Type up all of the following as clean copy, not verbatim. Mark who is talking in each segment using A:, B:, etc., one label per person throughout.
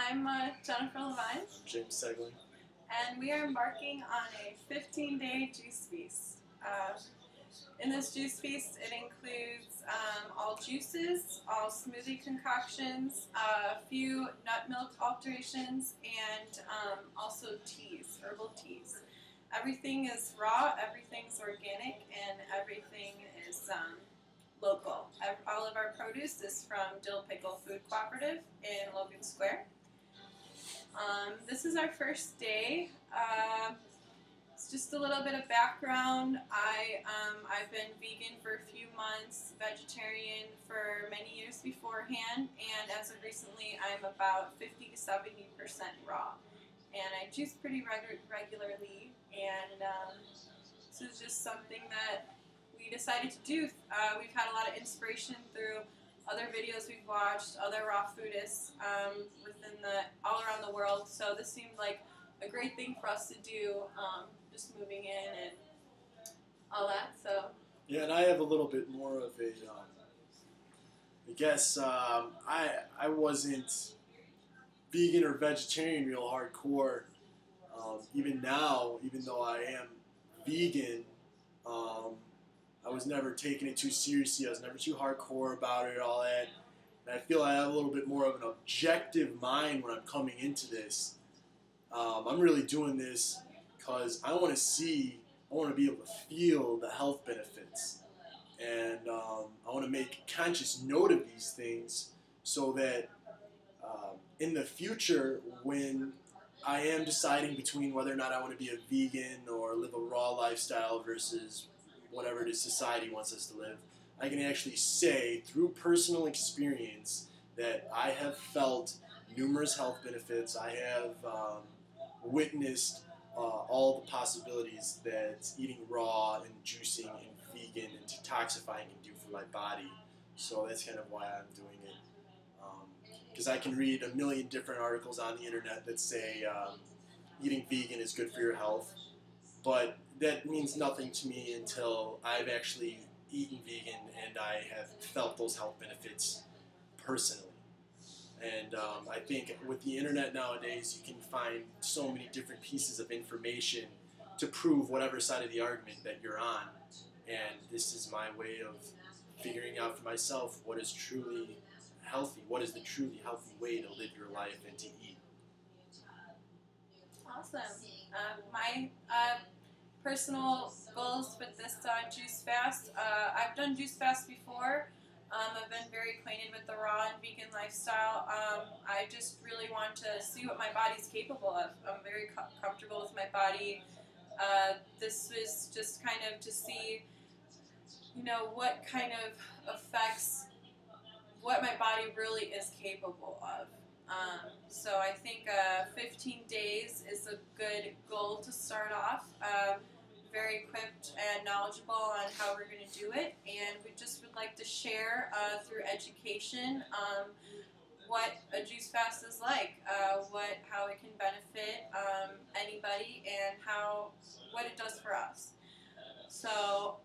A: I'm Jennifer Levine,
B: James Seggeling.
A: and we are embarking on a 15-day juice feast. In this juice feast, it includes all juices, all smoothie concoctions, a few nut milk alterations, and also teas, herbal teas. Everything is raw, everything's organic, and everything is local. All of our produce is from Dill Pickle Food Cooperative in Logan Square. This is our first day. It's just a little bit of background. I've been vegan for a few months, vegetarian for many years beforehand, and as of recently, I'm about 50 to 70% raw. And I juice pretty regularly, and this is just something that we decided to do. We've had a lot of inspiration through other videos we've watched, other raw foodists all around the world. So this seemed like a great thing for us to do, just moving in and all that. So
B: yeah, and I have a little bit more of a, I guess I wasn't vegan or vegetarian real hardcore. Even now, even though I am vegan, I was never taking it too seriously. I was never too hardcore about it, all that. And I feel I have a little bit more of an objective mind when I'm coming into this. I'm really doing this because I want to be able to feel the health benefits. And I want to make conscious note of these things so that in the future, when I am deciding between whether or not I want to be a vegan or live a raw lifestyle versus whatever it is society wants us to live, I can actually say through personal experience that I have felt numerous health benefits. I have witnessed all the possibilities that eating raw and juicing and vegan and detoxifying can do for my body. So that's kind of why I'm doing it. Because I can read a million different articles on the internet that say eating vegan is good for your health, but that means nothing to me until I've actually eaten vegan and I have felt those health benefits personally. And I think with the internet nowadays, you can find so many different pieces of information to prove whatever side of the argument that you're on. And this is my way of figuring out for myself what is truly healthy, what is the truly healthy way to live your life and to eat.
A: awesome. My personal goals with this juice fast. I've done juice fast before. I've been very acquainted with the raw and vegan lifestyle. I just really want to see what my body's capable of. I'm very comfortable with my body. This was just kind of to see, what kind of effects, what my body really is capable of. So I think 15 days is a good goal to start off. Very equipped and knowledgeable on how we're going to do it, and we just would like to share through education what a juice fast is like, how it can benefit anybody, and what it does for us. So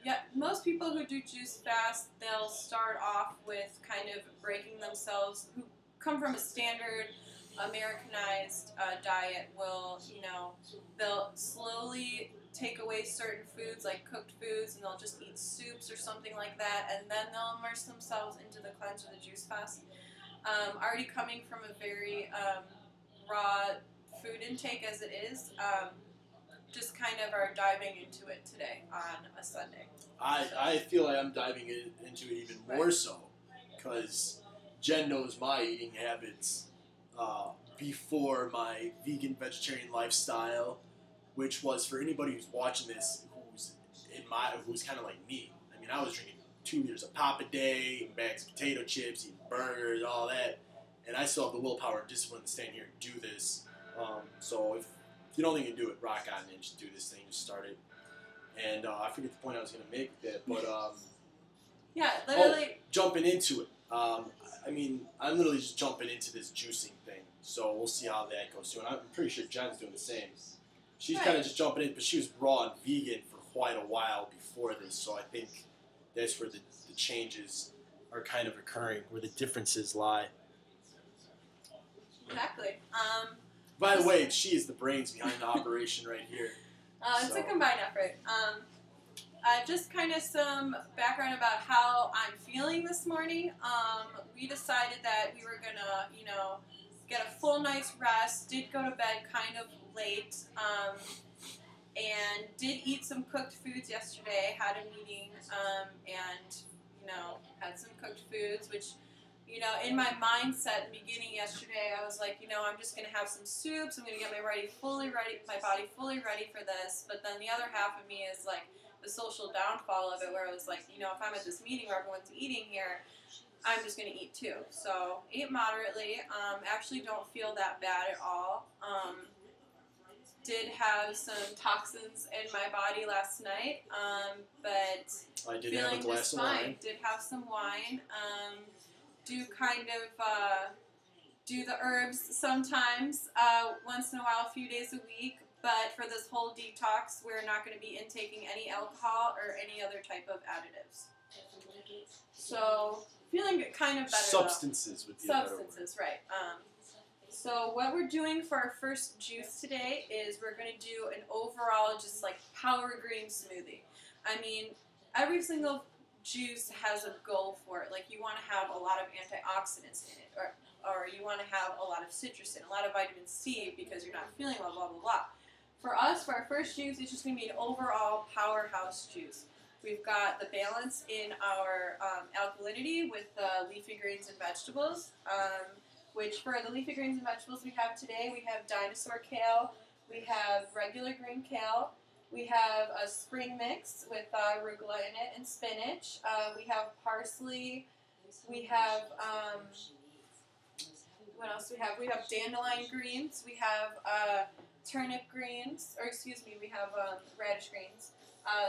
A: yeah, most people who do juice fast, they'll start off with kind of breaking themselves, who come from a standard Americanized diet they'll slowly take away certain foods like cooked foods, and they'll just eat soups or something like that, and then they'll immerse themselves into the cleanse or the juice fast. Already coming from a very raw food intake as it is, just kind of are diving into it today on a Sunday.
B: I feel like I'm diving into it even more so because Jen knows my eating habits before my vegan vegetarian lifestyle, which was, for anybody who's watching this who's kind of like me. I mean, I was drinking 2 liters of pop a day, eating bags of potato chips, eating burgers, all that, and I still have the willpower and discipline to stand here and do this. So if you don't think you can do it, rock on and just do this thing, just start it. And I forget the point I was going to make with that, but
A: yeah, literally
B: jumping into it. I mean, I'm literally just jumping into this juicing thing, so we'll see how that goes too. And I'm pretty sure Jen's doing the same. She's kind of just jumping in, but she was raw and vegan for quite a while before this, so I think that's where the changes are kind of occurring, where the differences lie.
A: Exactly.
B: By the way, she is the brains behind the operation right here.
A: It's a combined effort. Just kind of some background about how I'm feeling this morning. We decided that we were gonna, get a full night's rest. Did go to bed kind of late, and did eat some cooked foods yesterday. Had a meeting, and had some cooked foods, which. In my mindset in the beginning yesterday, I was like, I'm just going to have some soups. I'm going to get my body fully ready for this. But then the other half of me is like the social downfall of it, where I was like, if I'm at this meeting where everyone's eating here, I'm just going to eat too. So ate moderately. Actually don't feel that bad at all. Did have some toxins in my body last night, but
B: I did
A: feeling
B: have a glass
A: just
B: of
A: fine.
B: wine.
A: Did have some wine. Do kind of do the herbs sometimes, once in a while, a few days a week. But for this whole detox, we're not going to be intaking any alcohol or any other type of additives. So feeling kind of better.
B: Substances would be
A: substances, right? So what we're doing for our first juice today is we're going to do an overall just like power green smoothie. I mean, every single juice has a goal for it. Like you want to have a lot of antioxidants in it, or you want to have a lot of citrus in it, a lot of vitamin C because you're not feeling well, blah, blah, blah. For us, for our first juice, it's just going to be an overall powerhouse juice. We've got the balance in our alkalinity with the leafy greens and vegetables, which for the leafy greens and vegetables we have today, we have dinosaur kale, we have regular green kale, we have a spring mix with arugula in it and spinach. We have parsley. We have, what else do we have? We have dandelion greens. We have turnip greens, or excuse me, we have radish greens,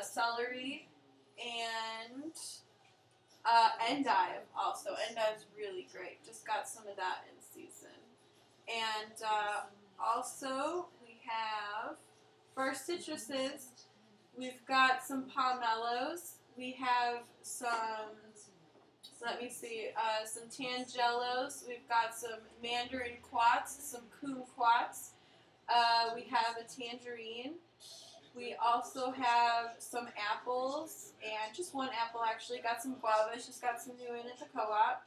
A: celery, and endive also. Endive's really great. Just got some of that in season. And also we have, for our citruses, we've got some pomelos. We have some, let me see, some tangelos. We've got some mandarin quats, some kumquats. We have a tangerine. We also have some apples, and just one apple actually. Got some guavas, just got some new in at the co-op.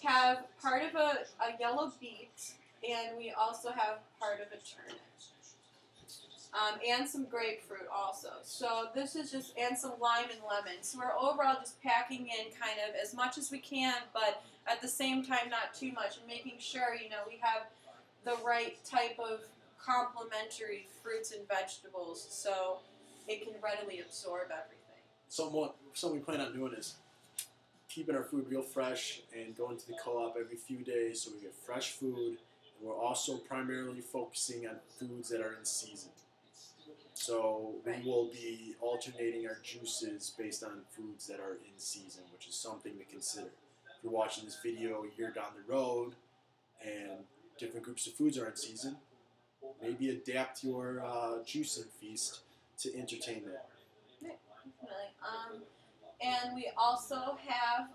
A: Have part of a yellow beet, and we also have part of a turnip. And some grapefruit also. So this is just, and some lime and lemon. So we're overall just packing in kind of as much as we can, but at the same time not too much, and making sure, we have the right type of complementary fruits and vegetables so it can readily absorb everything.
B: Something we plan on doing is keeping our food real fresh and going to the co-op every few days so we get fresh food. And we're also primarily focusing on foods that are in season. So we will be alternating our juices based on foods that are in season, which is something to consider. If you're watching this video a year down the road and different groups of foods are in season, maybe adapt your juicing feast to entertain that.
A: Right, definitely. And we also have,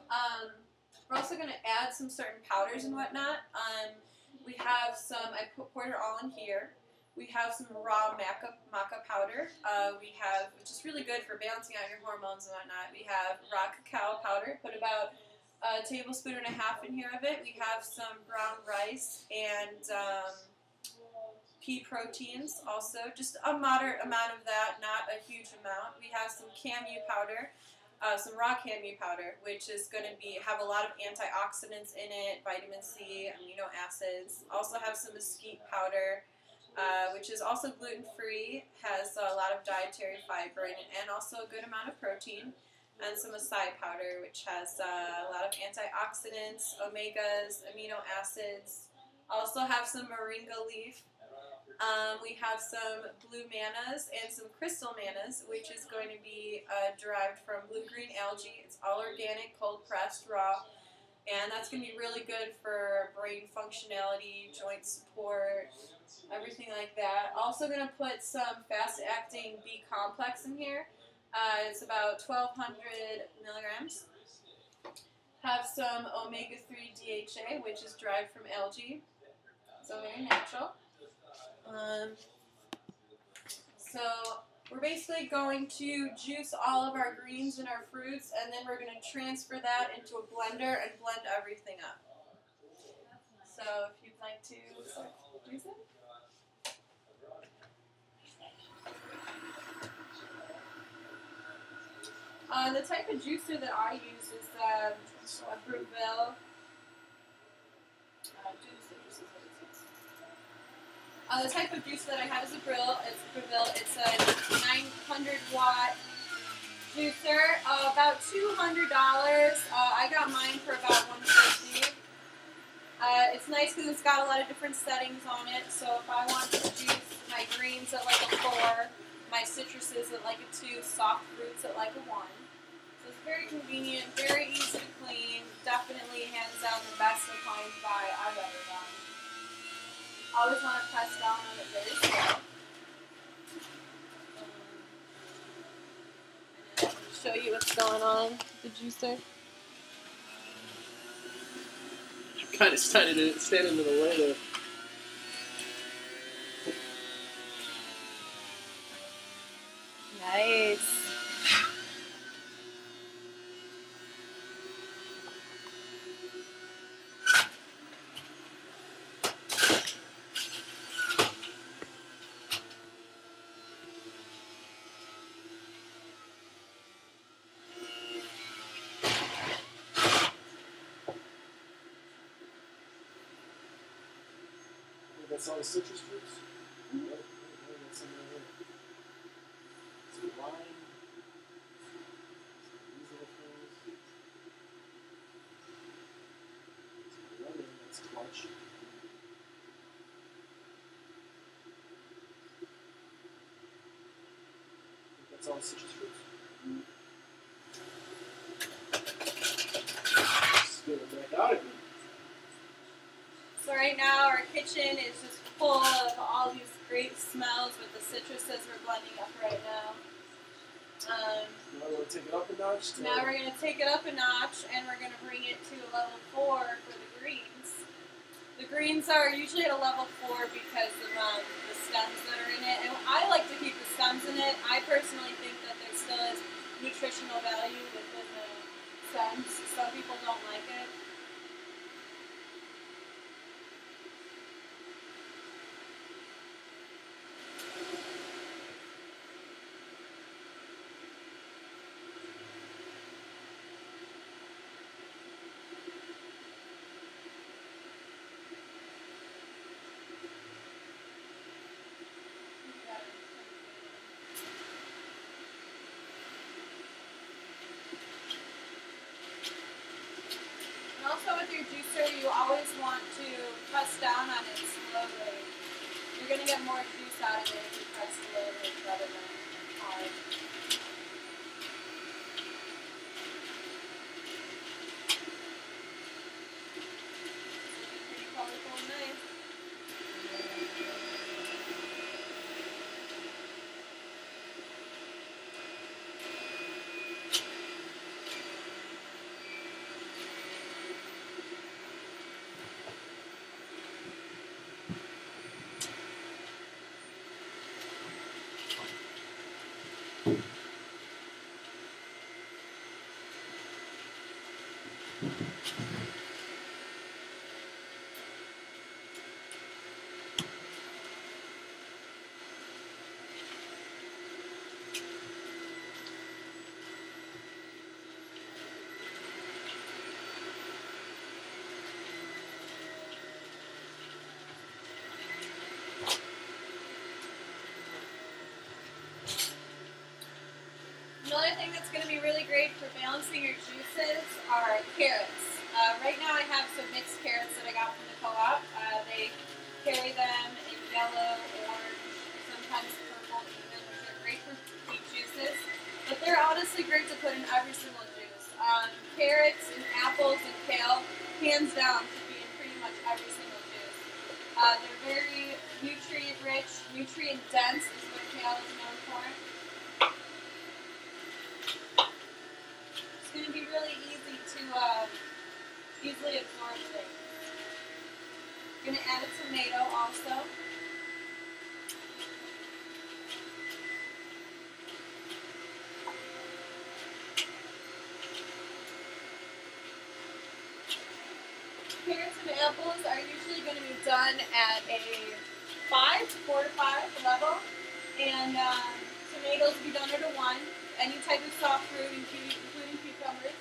A: we're also going to add some certain powders and whatnot. We have some, I poured it all in here. We have some raw maca powder. We have, which is really good for balancing out your hormones and whatnot. We have raw cacao powder. Put about a tablespoon and a half in here of it. We have some brown rice and pea proteins also. Just a moderate amount of that, not a huge amount. We have some camu powder. Some raw camu powder, which is going to have a lot of antioxidants in it, vitamin C, amino acids. Also have some mesquite powder, which is also gluten-free, has a lot of dietary fiber in it, and also a good amount of protein. And some acai powder, which has a lot of antioxidants, omegas, amino acids. Also have some moringa leaf. We have some blue mannas and some crystal mannas, which is going to be derived from blue-green algae. It's all organic, cold-pressed, raw, and that's going to be really good for brain functionality, joint support, everything like that. Also going to put some fast-acting B complex in here. It's about 1,200 milligrams. Have some omega-3 DHA, which is derived from algae. So very natural. So we're basically going to juice all of our greens and our fruits, and then we're going to transfer that into a blender and blend everything up. So if you'd like to start juicing. The type of juicer that I use is a Breville. The type of juicer that I have is a Breville. It's a 900-watt juicer. About $200. I got mine for about $150. It's nice because it's got a lot of different settings on it. So if I want to juice my greens at like a 4, my citruses at like a 2, soft fruits at like a 1. So it's very convenient, very easy to clean. Definitely hands down the best appliance buy I've ever done. Always want to press down on it very slow. And then show you what's going on with the juicer.
B: Kind of standing in the way there.
A: Nice.
B: That's all the citrus fruits? Mm-hmm. Yep. That's some right here. Some lime. These little things. Some lemon. That's clutch. That's all the citrus fruits? Mm-hmm. Spit it back out again.
A: So right now our kitchen is just full of all these great smells with the citruses we're blending up right now.
B: Now we're going to take it up a notch?
A: Now we're going to take it up a notch and we're going to bring it to a level 4 for the greens. The greens are usually at a level 4 because of the stems that are in it. And I like to keep the stems in it. I personally think that there still is nutritional value within the stems. Some people don't like it. Also with your juicer, you always want to press down on it slowly. You're going to get more juice out of it if you press slowly rather than hard. Pretty colorful and nice. Another thing that's going to be really great for balancing your juices are carrots. Right now I have some mixed carrots that I got from the co-op. They carry them in yellow, orange, sometimes purple even, which are great for sweet juices. But they're honestly great to put in every single juice. Carrots and apples and kale, hands down, should be in pretty much every single juice. They're very nutrient rich, nutrient dense is what kale is known for. It's going to be really easy to easily absorb things. going to add a tomato also. Carrots and apples are usually going to be done at a 4 to 5 level, and tomatoes will be done at a 1. Any type of soft fruit, including cucumbers.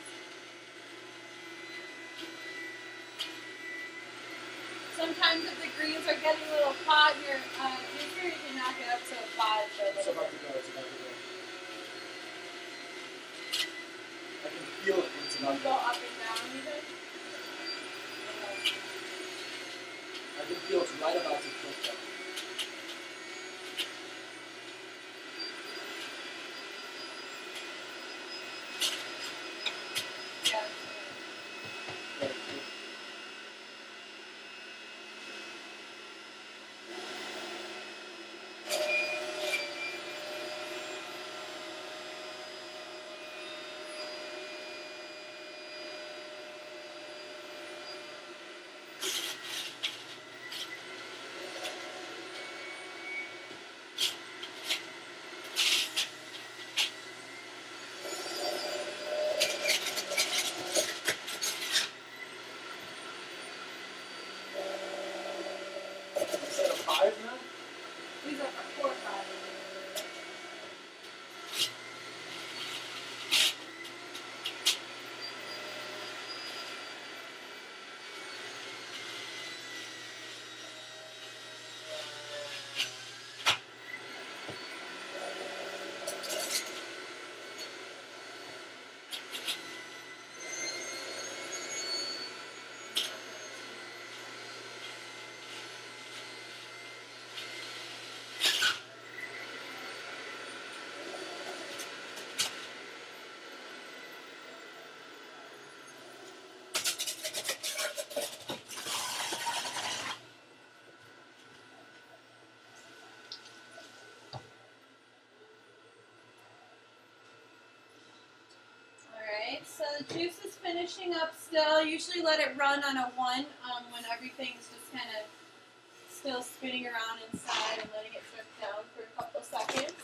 A: Sometimes if the greens are getting a little hot, your juicer, you can knock it up to a 5 for a
B: It's
A: little
B: about to go. It's about to go. I can feel it when it's about to
A: go
B: go.
A: up and down even.
B: I can feel it's right about to cook though.
A: Yeah.
B: Very good. Is that a 5 now?
A: These are 4 or 5. Alright, so the juice is finishing up still. Usually let it run on a 1 when everything's just kind of still spinning around inside and letting it drip down for a couple seconds.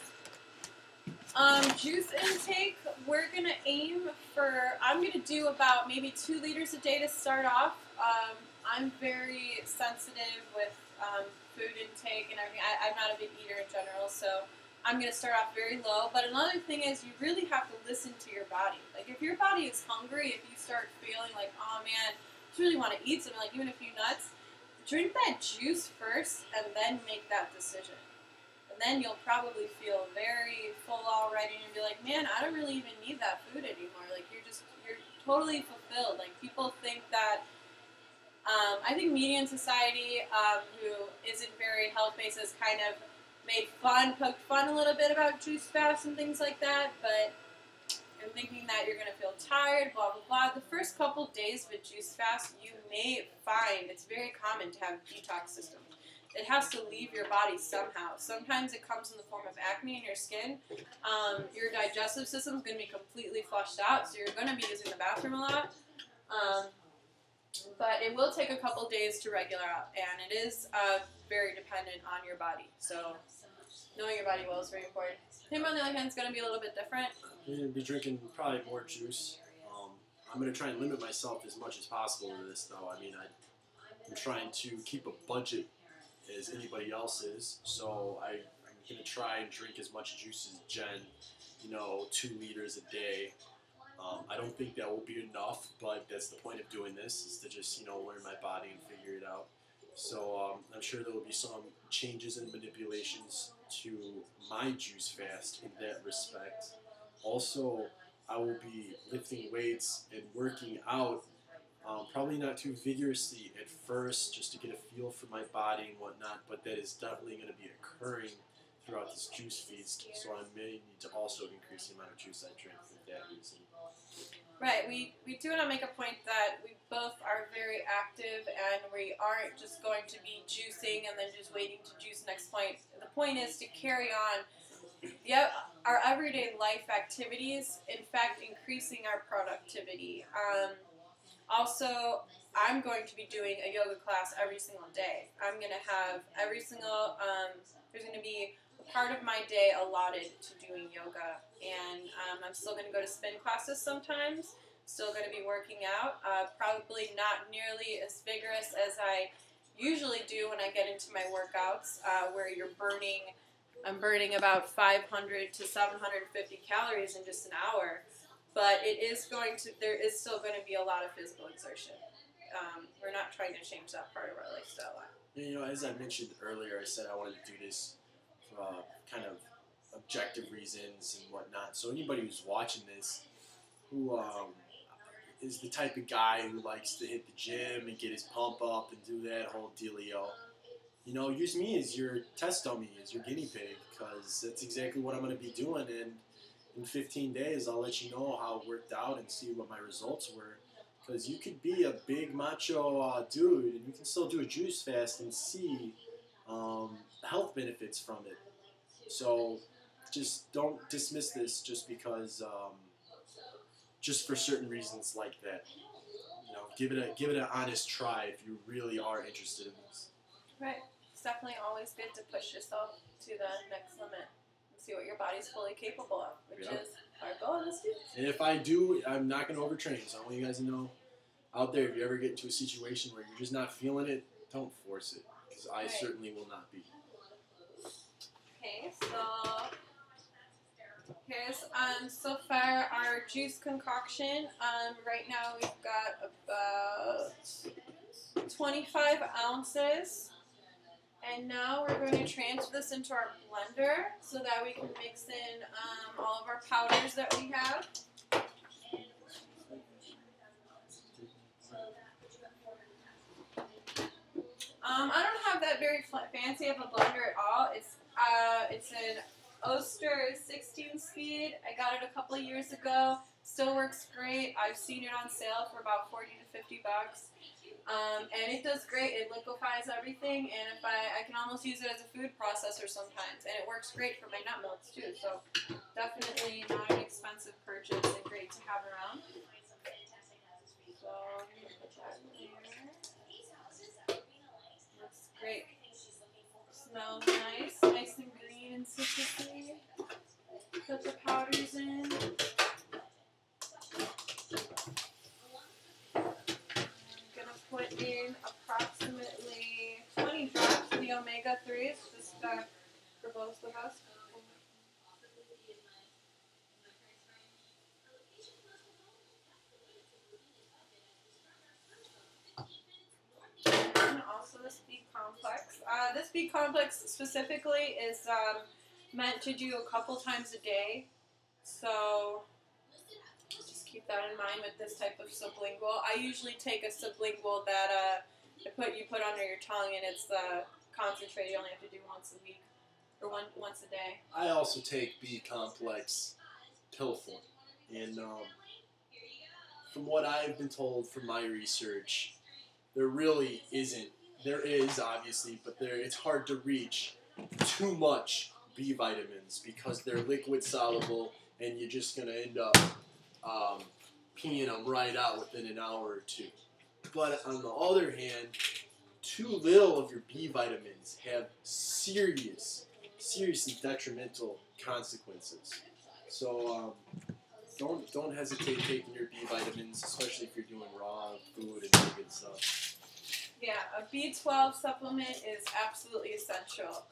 A: Juice intake, we're going to aim for, I'm going to do about maybe 2 liters a day to start off. I'm very sensitive with food intake and everything. I'm not a big eater in general, so I'm going to start off very low. But another thing is you really have to listen to your body. Like if your body is hungry, if you start feeling like, oh man, I just really want to eat something, like even a few nuts, drink that juice first and then make that decision. And then you'll probably feel very full already and you'll be like, man, I don't really even need that food anymore. Like you're totally fulfilled. Like people think that, I think media in society, who isn't very health-based, has kind of poked fun a little bit about juice fasts and things like that, but I'm thinking that you're going to feel tired, blah, blah, blah. The first couple days of a juice fast, you may find it's very common to have detox systems. It has to leave your body somehow. Sometimes it comes in the form of acne in your skin. Your digestive system is going to be completely flushed out, so you're going to be using the bathroom a lot. But it will take a couple days to regulate out, and it is very dependent on your body. So knowing your body well is very important. Him, on the other hand, is going to be a little bit different.
B: I'm going to be drinking probably more juice. I'm going to try and limit myself as much as possible to this, though. I mean, I'm trying to keep a budget as anybody else is, so I'm going to try and drink as much juice as Jen, 2 liters a day. I don't think that will be enough, but that's the point of doing this, is to just, learn my body and figure it out. So I'm sure there will be some changes and manipulations to my juice fast in that respect. Also, I will be lifting weights and working out, probably not too vigorously at first, just to get a feel for my body and whatnot, but that is definitely going to be occurring throughout this juice feast, so I may need to also increase the amount of juice I drink for that reason.
A: Right, we do want to make a point that we both are very active and we aren't just going to be juicing and then just waiting to juice next point. The point is to carry on our everyday life activities, in fact increasing our productivity. Also, I'm going to be doing a yoga class every single day. I'm going to have every single, there's going to be a part of my day allotted to doing yoga. And I'm still going to go to spin classes sometimes. Still going to be working out. Probably not nearly as vigorous as I usually do when I get into my workouts, where I'm burning about 500 to 750 calories in just an hour. But there is still going to be a lot of physical exertion. We're not trying to change that part of our lifestyle.
B: You know, as I mentioned earlier, I said I wanted to do this for kind of objective reasons and whatnot. So anybody who's watching this, who is the type of guy who likes to hit the gym and get his pump up and do that whole dealio, you know, use me as your test dummy, as your guinea pig, because that's exactly what I'm going to be doing. And in 15 days, I'll let you know how it worked out and see what my results were. Because you could be a big macho dude, and you can still do a juice fast and see health benefits from it. So just don't dismiss this just because, just for certain reasons like that. You know, give it an honest try if you really are interested in this.
A: Right. It's definitely always good to push yourself to the next limit and see what your body's fully capable of, which is our goal in this dude.
B: And if I do, I'm not going to overtrain. So I want you guys to know out there, if you ever get into a situation where you're just not feeling it, don't force it. Because I certainly will not be.
A: Okay, so here's so far our juice concoction. Right now we've got about 25 ounces. And now we're going to transfer this into our blender so that we can mix in all of our powders that we have. I don't have that very fancy of a blender at all. It's an Oster 16-speed. I got it a couple of years ago. Still works great. I've seen it on sale for about 40 to 50 bucks. And it does great. It liquefies everything, and if I can almost use it as a food processor sometimes, and it works great for my nut milks too. So definitely not an expensive purchase and great to have around. So I'm gonna put that in there. Looks great. Smells nice, nice and green and citrusy. Put the powders in. Put in approximately 20 drops of the omega-3s, just for both of us. And also this B-complex. This B-complex specifically is meant to do a couple times a day, so keep that in mind with this type of sublingual. I usually take a sublingual that you put under your tongue, and it's concentrated. You only have to do once a week or once a day.
B: I also take B-complex pill form, and from what I've been told from my research, there really isn't. There is obviously, but it's hard to reach too much B vitamins because they're liquid soluble, and you're just gonna end up peeing them right out within an hour or two. But on the other hand, too little of your B vitamins have seriously detrimental consequences. So don't hesitate taking your B vitamins, especially if you're doing raw food and vegan stuff.
A: Yeah, a B12 supplement is absolutely essential.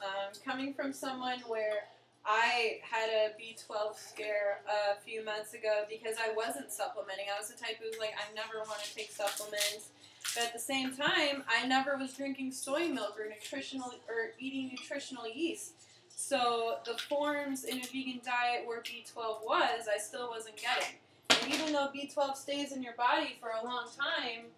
A: Coming from someone where I had a B12 scare a few months ago because I wasn't supplementing. I was the type who's like, I never want to take supplements. But at the same time, I never was drinking soy milk or eating nutritional yeast. So the forms in a vegan diet where B12 was, I still wasn't getting. And even though B12 stays in your body for a long time,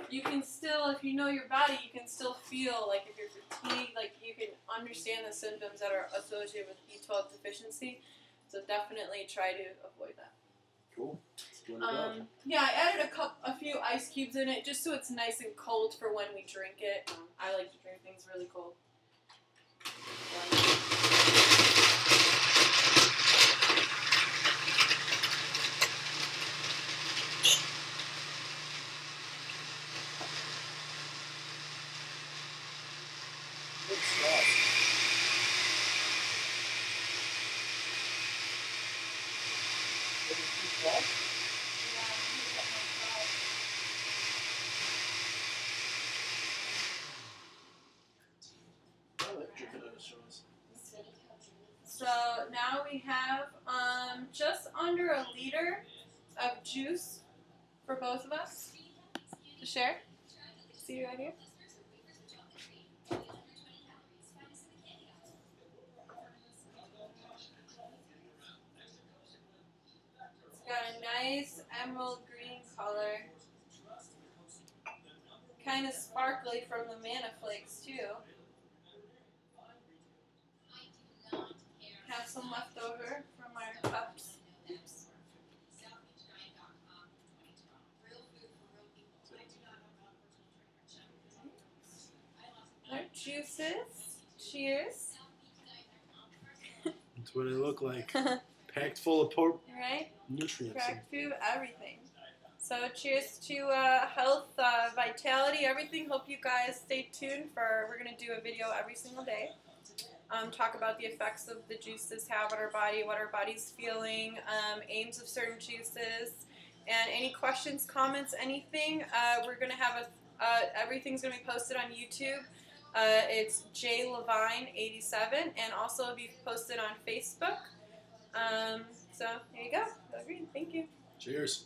A: you can still, if you know your body, you can still feel like if you're fatigued, like you can understand the symptoms that are associated with B12 deficiency. So definitely try to avoid that.
B: Cool.
A: Yeah, I added a few ice cubes in it just so it's nice and cold for when we drink it. I like to drink things really cold. So now we have just under a liter of juice for both of us to share. See right here? It's got a nice emerald green color. Kind of sparkly from the manna flakes too. Have some left over from our cups. Oops. Our juices. Cheers.
B: That's what it look like. Packed full of
A: Right?
B: nutrients.
A: Cracked food, everything. So cheers to health, vitality, everything. Hope you guys stay tuned for, we're going to do a video every single day. Talk about the effects of the juices have on our body, what our body's feeling, aims of certain juices, and any questions, comments, anything. We're going to have everything's going to be posted on YouTube. It's JLevine87, and also it'll be posted on Facebook. So there you go. Go green. Thank you.
B: Cheers.